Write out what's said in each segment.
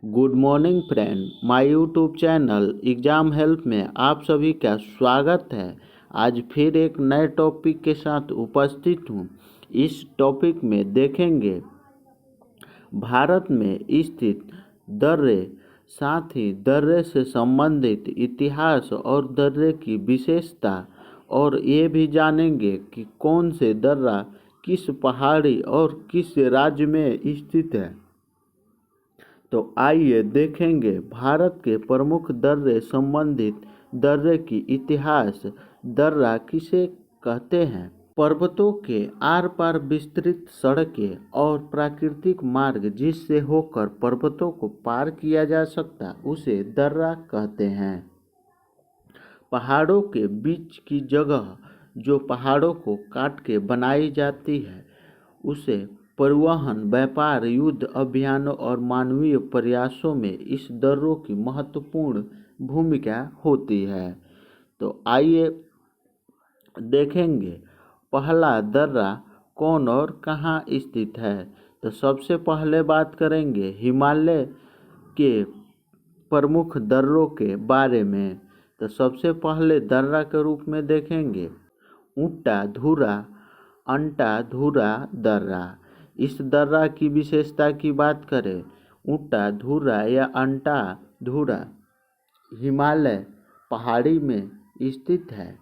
Good morning friend, my YouTube channel exam help में आप सभी का स्वागत है। आज फिर एक नए टॉपिक के साथ उपस्थित हूँ। इस टॉपिक में देखेंगे भारत में स्थित दर्रे, साथ ही दर्रे से संबंधित इतिहास और दर्रे की विशेषता, और ये भी जानेंगे कि कौन से दर्रा किस पहाड़ी और किस राज्य में स्थित है। तो आइए देखेंगे भारत के प्रमुख दर्रे संबंधित दर्रे की इतिहास। दर्रा किसे कहते हैं? पर्वतों के आर पार विस्तृत सड़कें और प्राकृतिक मार्ग जिससे होकर पर्वतों को पार किया जा सकता, उसे दर्रा कहते हैं। पहाड़ों के बीच की जगह जो पहाड़ों को काट के बनाई जाती है, उसे परिवहन, व्यापार, युद्ध अभियानों और मानवीय प्रयासों में इस दर्रों की महत्वपूर्ण भूमिका होती है। तो आइए देखेंगे पहला दर्रा कौन और कहाँ स्थित है। तो सबसे पहले बात करेंगे हिमालय के प्रमुख दर्रों के बारे में। तो सबसे पहले दर्रा के रूप में देखेंगे ऊंटा-धुरा, अंटा-धुरा दर्रा। इस दर्रा की विशेषता की बात करें, ऊंटा-धुरा या अंटा-धुरा हिमालय पहाड़ी में स्थित है,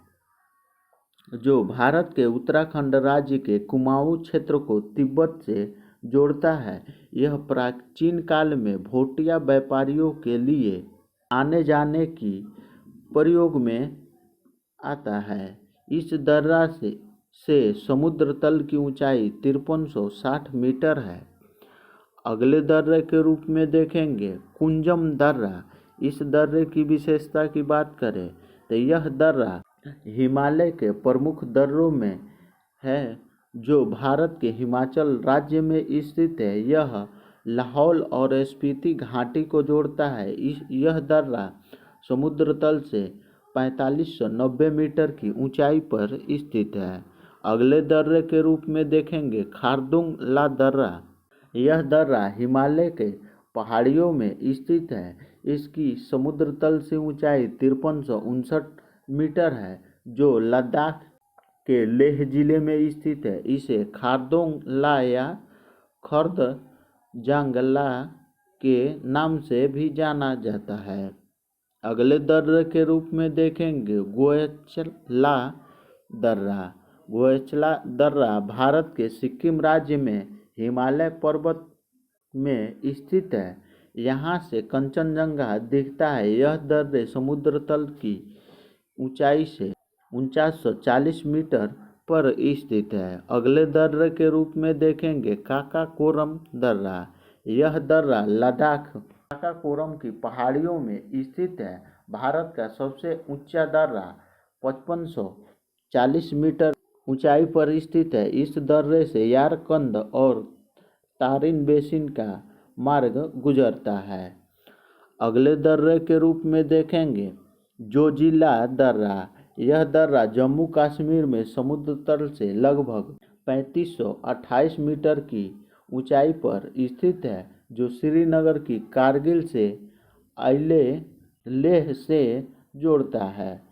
जो भारत के उत्तराखंड राज्य के कुमाऊं क्षेत्र को तिब्बत से जोड़ता है। यह प्राचीन काल में भोटिया व्यापारियों के लिए आने जाने की प्रयोग में आता है। इस दर्रा से समुद्र तल की ऊंचाई 5360 मीटर है। अगले दर्रे के रूप में देखेंगे कुंजम दर्रा। इस दर्रे की विशेषता की बात करें तो यह दर्रा हिमालय के प्रमुख दर्रों में है, जो भारत के हिमाचल राज्य में स्थित है। यह लाहौल और स्पीति घाटी को जोड़ता है। यह दर्रा समुद्र तल से 4590 मीटर की ऊंचाई पर स्थित है। अगले दर्रे के रूप में देखेंगे खारदुंग ला दर्रा। यह दर्रा हिमालय के पहाड़ियों में स्थित है। इसकी समुद्र तल से ऊंचाई 5359 मीटर है, जो लद्दाख के लेह जिले में स्थित है। इसे खारदुंग ला या खर्द जंग ला के नाम से भी जाना जाता है। अगले दर्रे के रूप में देखेंगे गोएचला दर्रा। गोएचला दर्रा भारत के सिक्किम राज्य में हिमालय पर्वत में स्थित है। यहाँ से कंचनजंगा दिखता है। यह दर्रे समुद्र तल की ऊंचाई से 4940 मीटर पर स्थित है। अगले दर्रे के रूप में देखेंगे काकाकोरम दर्रा। यह दर्रा लद्दाख काकाकोरम की पहाड़ियों में स्थित है। भारत का सबसे ऊंचा दर्रा 5540 मीटर ऊंचाई पर स्थित है। इस दर्रे से यारकंद और तारिन बेसिन का मार्ग गुजरता है। अगले दर्रे के रूप में देखेंगे जोजिला दर्रा। यह दर्रा जम्मू कश्मीर में समुद्र तल से लगभग 3528 मीटर की ऊंचाई पर स्थित है, जो श्रीनगर की कारगिल से लेह से जोड़ता है।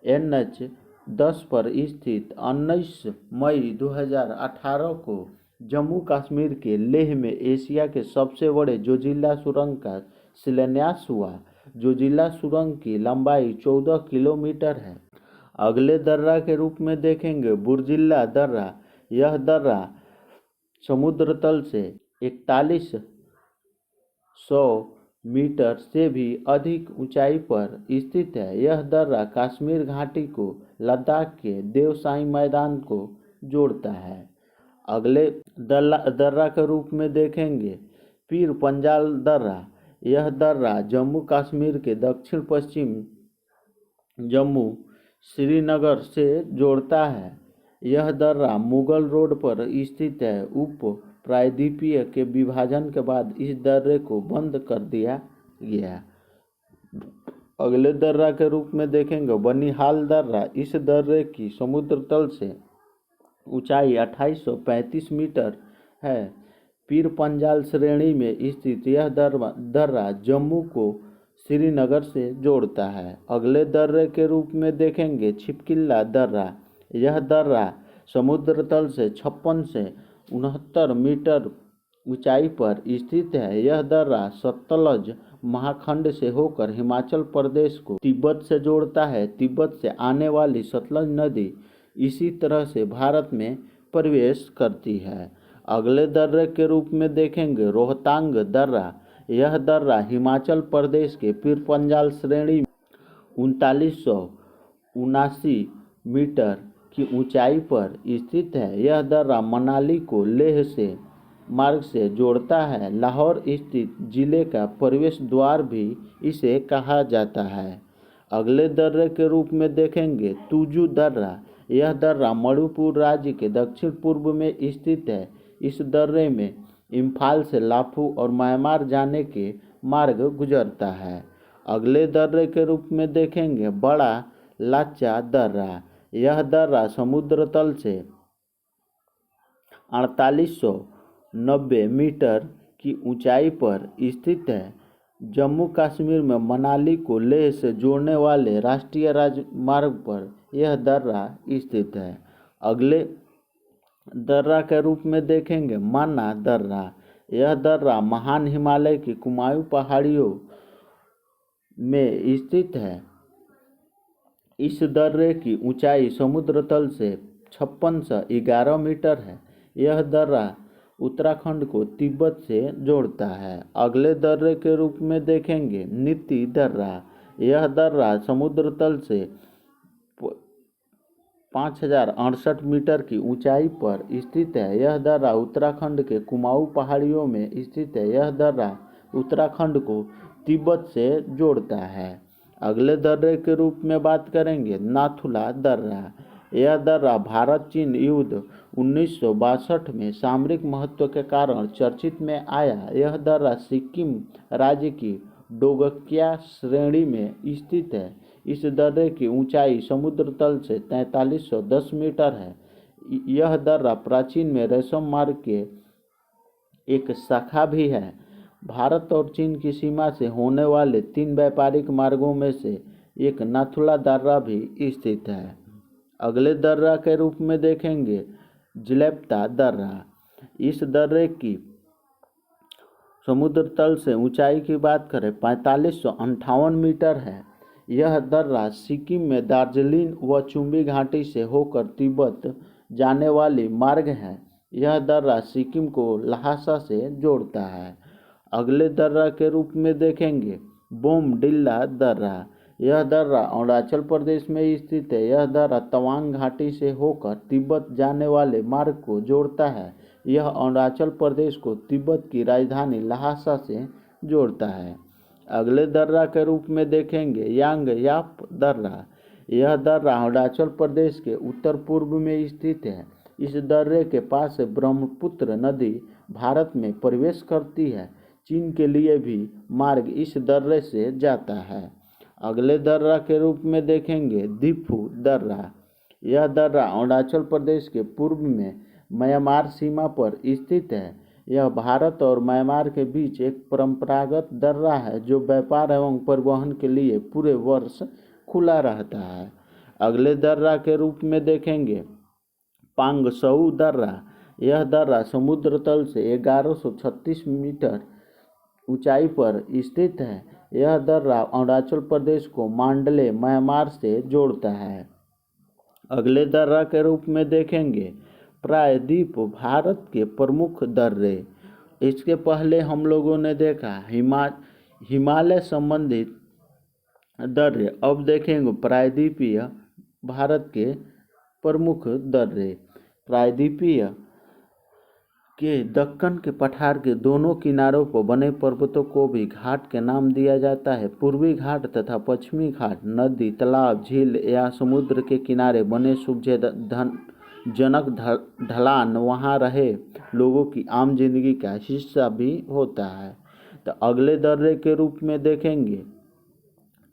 NH-10 पर स्थित 19 मई 2018 को जम्मू कश्मीर के लेह में एशिया के सबसे बड़े जोजिला सुरंग का शिलान्यास हुआ। जोजिला सुरंग की लंबाई 14 किलोमीटर है। अगले दर्रा के रूप में देखेंगे बुर्जिला दर्रा। यह दर्रा समुद्र तल से 4100 मीटर से भी अधिक ऊंचाई पर स्थित है। यह दर्रा कश्मीर घाटी को लद्दाख के देवसाई मैदान को जोड़ता है। अगले दर्रा के रूप में देखेंगे पीर पंजाल दर्रा। यह दर्रा जम्मू कश्मीर के दक्षिण पश्चिम जम्मू श्रीनगर से जोड़ता है। यह दर्रा मुगल रोड पर स्थित है। उप प्रायद्वीपीय के विभाजन के बाद इस दर्रे को बंद कर दिया गया। अगले दर्रा के रूप में देखेंगे बनिहाल दर्रा। इस दर्रे की समुद्र तल से ऊंचाई 2835 मीटर है। पीर पंजाल श्रेणी में स्थित यह दर्रा जम्मू को श्रीनगर से जोड़ता है। अगले दर्रे के रूप में देखेंगे छिपकिल्ला दर्रा। यह दर्रा समुद्र तल से 56 से 69 मीटर ऊंचाई पर स्थित है। यह दर्रा सतलज महाखंड से होकर हिमाचल प्रदेश को तिब्बत से जोड़ता है। तिब्बत से आने वाली सतलज नदी इसी तरह से भारत में प्रवेश करती है। अगले दर्रे के रूप में देखेंगे रोहतांग दर्रा। यह दर्रा हिमाचल प्रदेश के पीर पंजाल श्रेणी में 3979 मीटर की ऊंचाई पर स्थित है। यह दर्रा मनाली को लेह से मार्ग से जोड़ता है। लाहौर स्थित जिले का प्रवेश द्वार भी इसे कहा जाता है। अगले दर्रे के रूप में देखेंगे तुजू दर्रा। यह दर्रा मणिपुर राज्य के दक्षिण पूर्व में स्थित है। इस दर्रे में इम्फाल से लाफू और म्यांमार जाने के मार्ग गुजरता है। अगले दर्रे के रूप में देखेंगे बड़ा लाचा दर्रा। यह दर्रा समुद्र तल से 4890 मीटर की ऊंचाई पर स्थित है। जम्मू कश्मीर में मनाली को लेह से जोड़ने वाले राष्ट्रीय राजमार्ग पर यह दर्रा स्थित है। अगले दर्रा के रूप में देखेंगे माना दर्रा। यह दर्रा महान हिमालय की कुमाऊं पहाड़ियों में स्थित है। इस दर्रे की ऊंचाई समुद्र तल से 5611 मीटर है। यह दर्रा उत्तराखंड को तिब्बत से जोड़ता है। अगले दर्रे के रूप में देखेंगे नीति दर्रा। यह दर्रा समुद्र तल से 5068 मीटर की ऊंचाई पर स्थित है। यह दर्रा उत्तराखंड के कुमाऊं पहाड़ियों में स्थित है। यह दर्रा उत्तराखंड को तिब्बत से जोड़ता है। अगले दर्रे के रूप में बात करेंगे नाथुला दर्रा। यह दर्रा भारत चीन युद्ध 1962 में सामरिक महत्व के कारण चर्चित में आया। यह दर्रा सिक्किम राज्य की डोगक्या श्रेणी में स्थित है। इस दर्रे की ऊंचाई समुद्र तल से 4310 मीटर है। यह दर्रा प्राचीन में रेशम मार्ग के एक शाखा भी है। भारत और चीन की सीमा से होने वाले 3 व्यापारिक मार्गों में से एक नाथुला दर्रा भी स्थित है। अगले दर्रा के रूप में देखेंगे जलेप्ता दर्रा। इस दर्रे की समुद्र तल से ऊंचाई की बात करें 4558 मीटर है। यह दर्रा सिक्किम में दार्जिलिंग व चुम्बी घाटी से होकर तिब्बत जाने वाली मार्ग है। यह दर्रा सिक्किम को ल्हासा से जोड़ता है। अगले दर्रा के रूप में देखेंगे बोमडिल्ला दर्रा। यह दर्रा अरुणाचल प्रदेश में स्थित है। यह दर्रा तवांग घाटी से होकर तिब्बत जाने वाले मार्ग को जोड़ता है। यह अरुणाचल प्रदेश को तिब्बत की राजधानी ल्हासा से जोड़ता है। अगले दर्रा के रूप में देखेंगे यांगयाप दर्रा। यह दर्रा अरुणाचल प्रदेश के उत्तर पूर्व में स्थित है। इस दर्रे के पास से ब्रह्मपुत्र नदी भारत में प्रवेश करती है। चीन के लिए भी मार्ग इस दर्रे से जाता है। अगले दर्रा के रूप में देखेंगे दिफू दर्रा। यह दर्रा अरुणाचल प्रदेश के पूर्व में म्यांमार सीमा पर स्थित है। यह भारत और म्यांमार के बीच एक परंपरागत दर्रा है जो व्यापार एवं परिवहन के लिए पूरे वर्ष खुला रहता है। अगले दर्रा के रूप में देखेंगे पांगसऊ दर्रा। यह दर्रा समुद्र तल से 1136 मीटर ऊंचाई पर स्थित है। यह दर्रा अरुणाचल प्रदेश को मांडले म्यांमार से जोड़ता है। अगले दर्रा के रूप में देखेंगे प्रायद्वीप भारत के प्रमुख दर्रे। इसके पहले हम लोगों ने देखा हिमालय संबंधित दर्रे। अब देखेंगे प्रायद्वीपीय भारत के प्रमुख दर्रे। प्रायद्वीपीय के दक्कन के पठार के दोनों किनारों पर बने पर्वतों को भी घाट के नाम दिया जाता है। पूर्वी घाट तथा पश्चिमी घाट नदी, तालाब, झील या समुद्र के किनारे बने सुविधाजनक ढलान वहाँ रहे लोगों की आम जिंदगी का हिस्सा भी होता है। तो अगले दर्रे के रूप में देखेंगे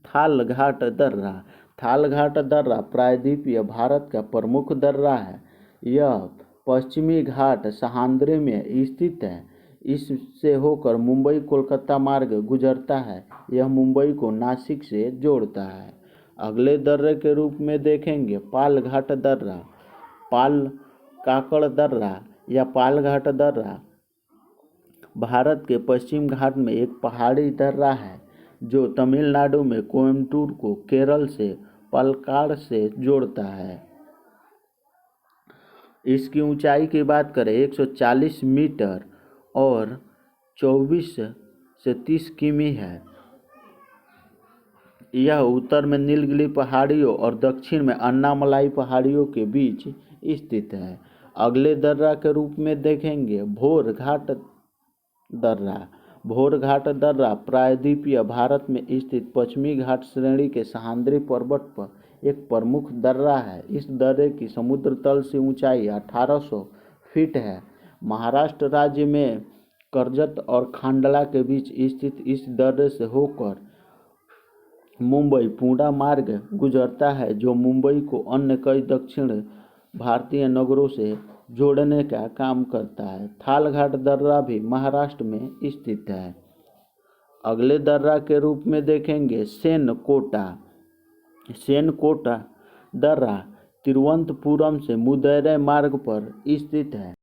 थाल घाट दर्रा। थाल घाट दर्रा प्रायद्वीपीय भारत का प्रमुख दर्रा है। यह पश्चिमी घाट सह्याद्री में स्थित है। इससे होकर मुंबई कोलकाता मार्ग गुजरता है। यह मुंबई को नासिक से जोड़ता है। अगले दर्रे के रूप में देखेंगे पालघाट दर्रा। पाल काकड़ दर्रा या पालघाट दर्रा भारत के पश्चिम घाट में एक पहाड़ी दर्रा है जो तमिलनाडु में कोयम्बटूर को केरल से पलक्काड से जोड़ता है। इसकी ऊंचाई की बात करें 140 मीटर और 24 से 30 किमी है। यह उत्तर में नीलगिरी पहाड़ियों और दक्षिण में अन्नामलाई पहाड़ियों के बीच स्थित है। अगले दर्रा के रूप में देखेंगे भोर घाट दर्रा। भोर घाट दर्रा प्रायद्वीपीय भारत में स्थित पश्चिमी घाट श्रेणी के सह्याद्री पर्वत पर एक प्रमुख दर्रा है। इस दर्रे की समुद्र तल से ऊंचाई 1800 फीट है। महाराष्ट्र राज्य में कर्जत और खांडला के बीच स्थित इस दर्रे से होकर मुंबई पुणे मार्ग गुजरता है जो मुंबई को अन्य कई दक्षिण भारतीय नगरों से जोड़ने का काम करता है। थालघाट दर्रा भी महाराष्ट्र में स्थित है। अगले दर्रा के रूप में देखेंगे सेनकोटा। सेनकोटा दर्रा तिरुवनंतपुरम से मुदरै मार्ग पर स्थित है।